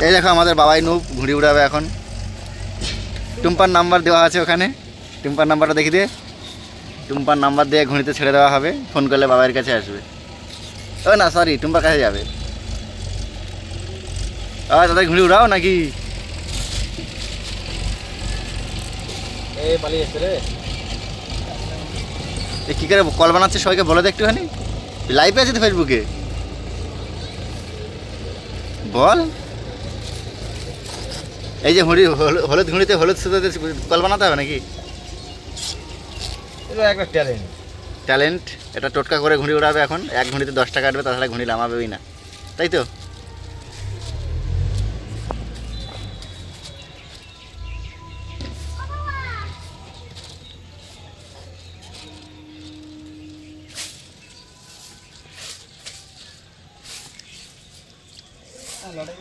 এই দেখো আমাদের বাবাই নুব ঘুড়ি উড়াবে এখন। টুম্পার নাম্বার দেওয়া আছে ওখানে, টুম্পার নাম্বারটা দেখি দে। টুম্পার নাম্বার দিয়ে ঘুড়িতে ছেড়ে দেওয়া হবে, ফোন করলে বাবার কাছে আসবে। ও না সরি, টুম্পার কাছে যাবে। তাদের ঘুড়ি উড়াও নাকি? কী করে কল বানাচ্ছে সবাইকে বলে দে একটুখানি। লাইভে আছে তো ফেসবুকে, বল। এই যে হলুদ ঘুড়িতে হলুদ সুতোতে কল বানাতে হবে নাকি? একটা ট্যালেন্ট। ট্যালেন্ট। এটা টোটকা করে ঘুড়ি উড়াবে এখন। এক ঘুড়িতে 10 টাকা কাটবে, তাছাড়া ঘুড়ি নামাবেই না, তাই তো? লড়াই